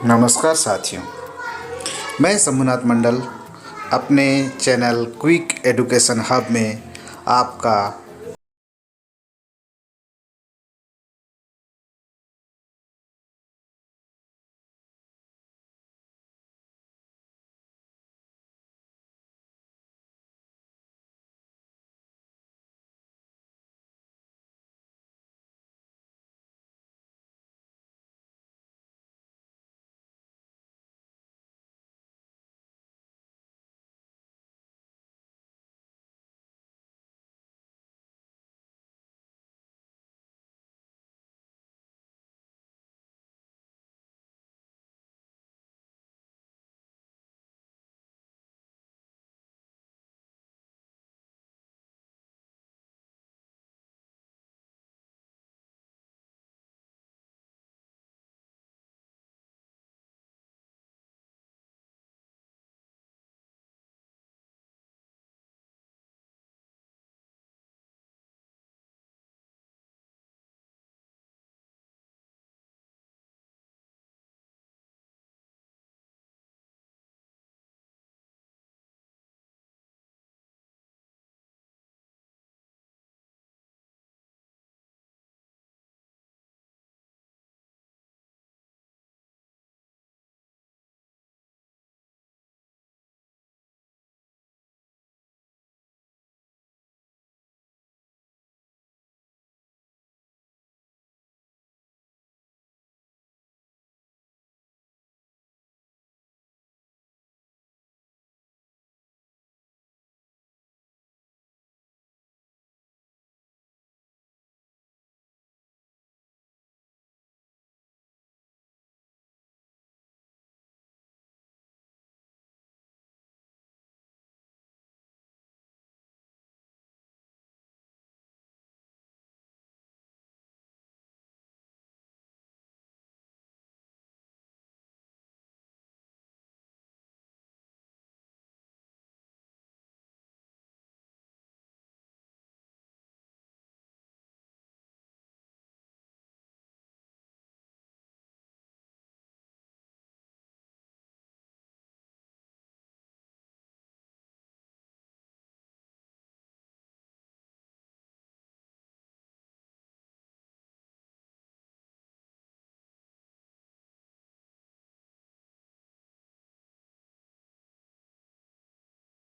नमस्कार साथियों, मैं शंभुनाथ मंडल अपने चैनल क्विक एडुकेशन हब में आपका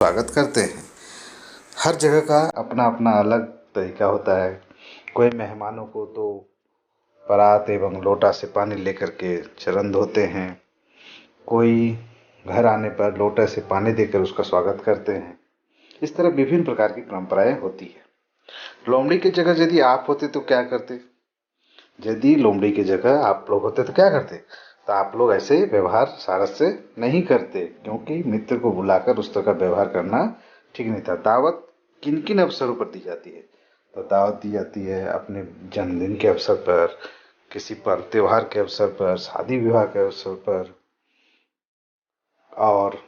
स्वागत करते हैं। हर जगह का अपना अपना अलग तरीका होता है। कोई मेहमानों को तो परात एवं लोटा से पानी लेकर के चरण धोते हैं, कोई घर आने पर लोटे से पानी देकर उसका स्वागत करते हैं। इस तरह विभिन्न प्रकार की परंपराएं होती है। लोमड़ी की जगह यदि आप होते तो क्या करते? यदि लोमड़ी की जगह आप लोग होते तो क्या करते? तो आप लोग ऐसे व्यवहार सारस से नहीं करते, क्योंकि मित्र को बुलाकर उस तरह का व्यवहार करना ठीक नहीं था। दावत किन किन अवसरों पर दी जाती है? तो दावत दी जाती है अपने जन्मदिन के अवसर पर, किसी पर त्योहार के अवसर पर, शादी विवाह के अवसर पर और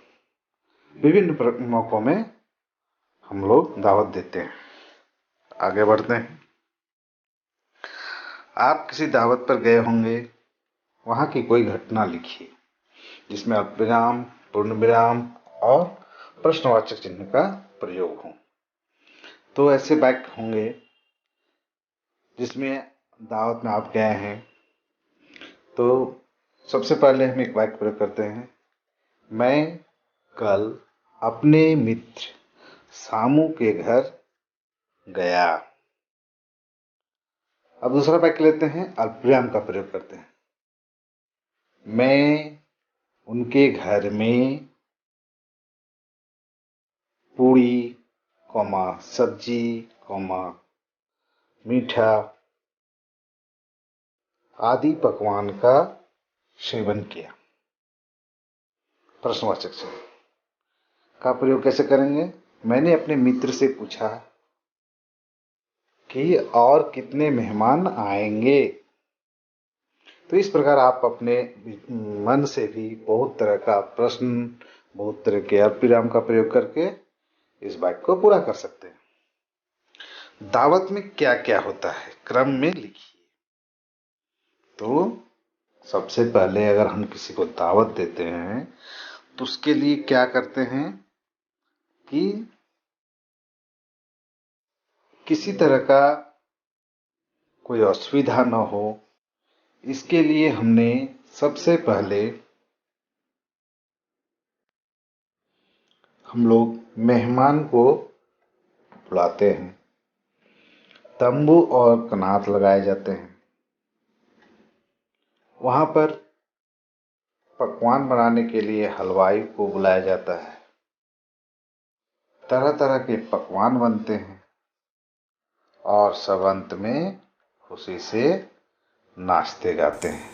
विभिन्न मौकों में हम लोग दावत देते हैं। आगे बढ़ते हैं। आप किसी दावत पर गए होंगे, वहां की कोई घटना लिखिए जिसमें अल्पविराम, पूर्णविराम और प्रश्नवाचक चिन्ह का प्रयोग हो। तो ऐसे वाक्य होंगे जिसमें दावत में आप गए हैं, तो सबसे पहले हम एक वाक्य प्रयोग करते हैं, मैं कल अपने मित्र सामू के घर गया। अब दूसरा वाक्य लेते हैं, अल्पविराम का प्रयोग करते हैं, मैं उनके घर में पूड़ी, सब्जी, मीठा आदि पकवान का सेवन किया। प्रश्नवाचक चिन्ह का प्रयोग कैसे करेंगे? मैंने अपने मित्र से पूछा कि और कितने मेहमान आएंगे। तो इस प्रकार आप अपने मन से भी बहुत तरह का प्रश्न, बहुत तरह के अल्पविराम का प्रयोग करके इस वाक्य को पूरा कर सकते हैं। दावत में क्या क्या होता है क्रम में लिखिए। तो सबसे पहले अगर हम किसी को दावत देते हैं तो उसके लिए क्या करते हैं कि किसी तरह का कोई असुविधा न हो, इसके लिए हमने सबसे पहले हम लोग मेहमान को बुलाते हैं। तंबू और कनात लगाए जाते हैं। वहां पर पकवान बनाने के लिए हलवाई को बुलाया जाता है। तरह तरह के पकवान बनते हैं और सब अंत में खुशी से नाचते गाते हैं।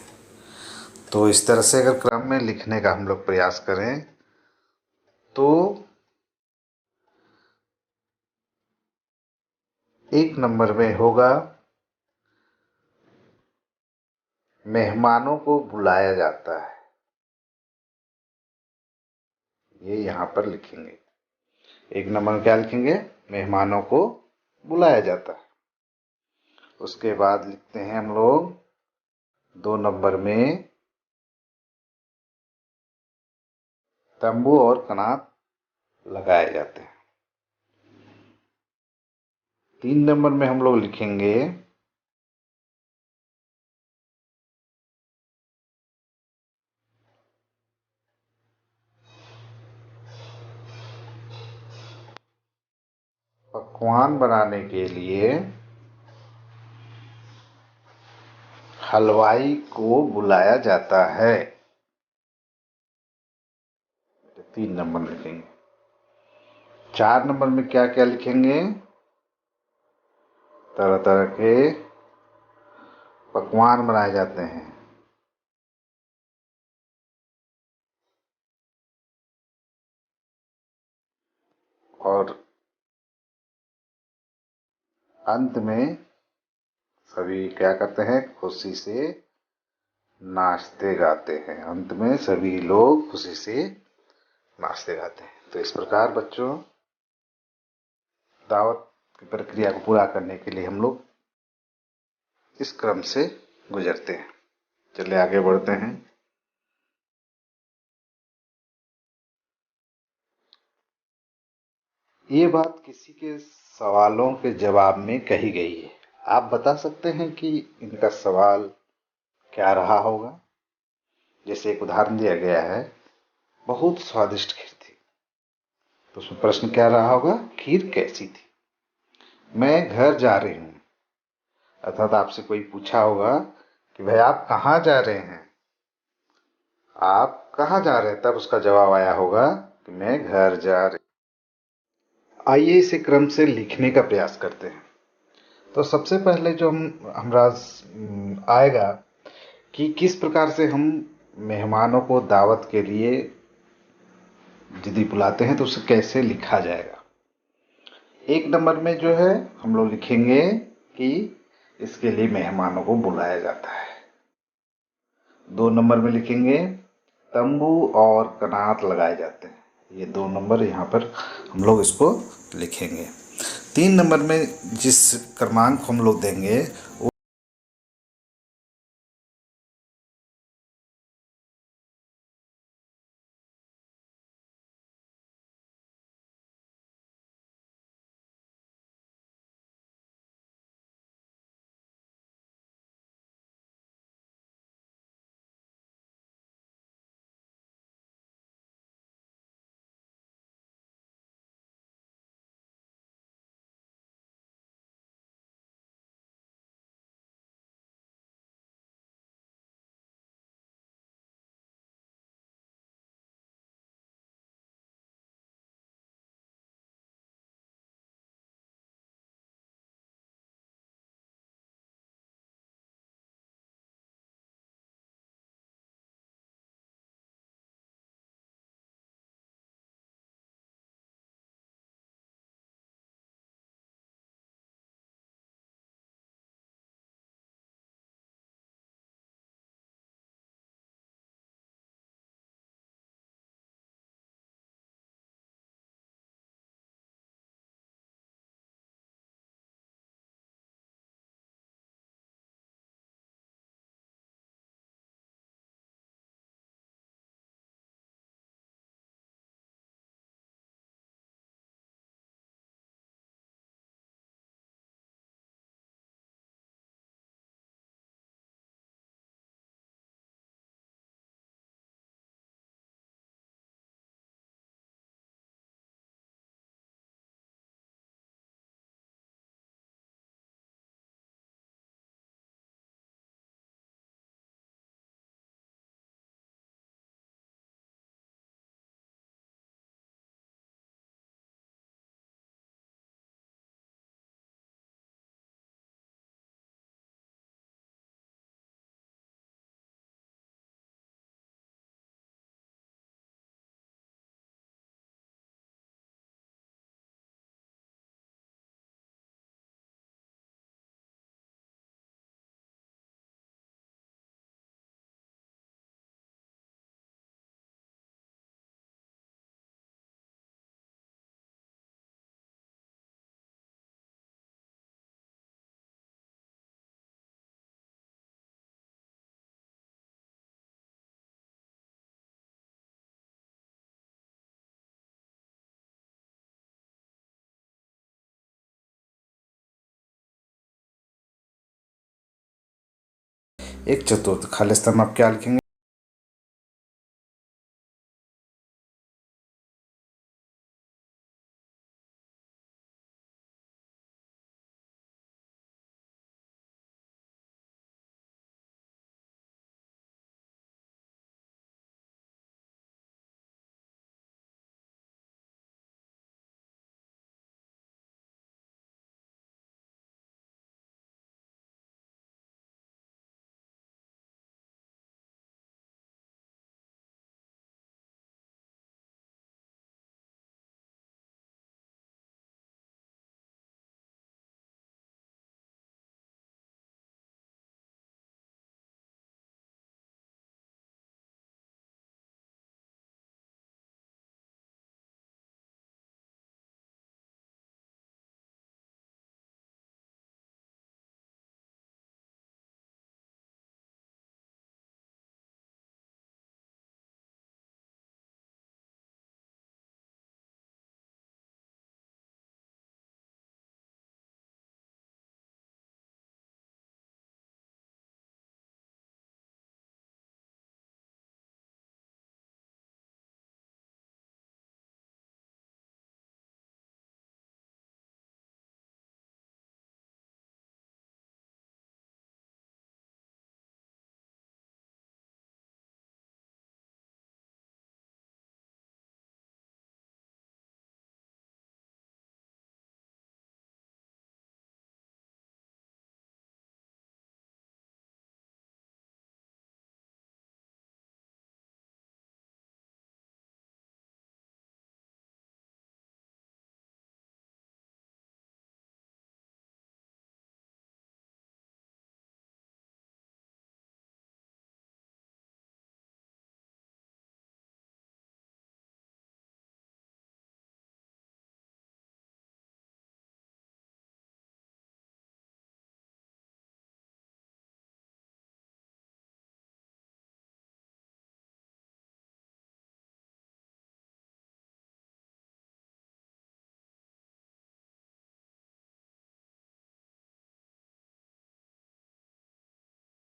तो इस तरह से अगर क्रम में लिखने का हम लोग प्रयास करें तो एक नंबर में होगा मेहमानों को बुलाया जाता है। ये यहाँ पर लिखेंगे। एक नंबर में क्या लिखेंगे? मेहमानों को बुलाया जाता है। उसके बाद लिखते हैं हम लोग 2 नंबर में तंबू और कनात लगाए जाते हैं। 3 नंबर में हम लोग लिखेंगे पकवान बनाने के लिए हलवाई को बुलाया जाता है। 3 नंबर लिखेंगे। 4 नंबर में क्या क्या लिखेंगे? तरह तरह के पकवान बनाए जाते हैं। और अंत में सभी क्या करते हैं? खुशी से नाचते गाते हैं। अंत में सभी लोग खुशी से नाचते गाते हैं। तो इस प्रकार बच्चों दावत की प्रक्रिया को पूरा करने के लिए हम लोग इस क्रम से गुजरते हैं। चलिए आगे बढ़ते हैं। ये बात किसी के सवालों के जवाब में कही गई है। आप बता सकते हैं कि इनका सवाल क्या रहा होगा? जैसे एक उदाहरण दिया गया है, बहुत स्वादिष्ट खीर थी। तो उसमें प्रश्न क्या रहा होगा? खीर कैसी थी? मैं घर जा रही हूँ। अर्थात आपसे कोई पूछा होगा कि भाई आप कहाँ जा रहे हैं? आप कहाँ जा रहे हैं? तब उसका जवाब आया होगा कि मैं घर जा रही। आइए इसे क्रम से लिखने का प्रयास करते हैं। तो सबसे पहले जो हमरा आएगा कि किस प्रकार से हम मेहमानों को दावत के लिए यदि बुलाते हैं तो उसे कैसे लिखा जाएगा। 1 नंबर में जो है हम लोग लिखेंगे कि इसके लिए मेहमानों को बुलाया जाता है। 2 नंबर में लिखेंगे तंबू और कनात लगाए जाते हैं। ये 2 नंबर यहाँ पर हम लोग इसको लिखेंगे। 3 नंबर में जिस क्रमांक हम लोग देंगे एक चतुर्थ खालिस्तान में आप क्या लिखेंगे?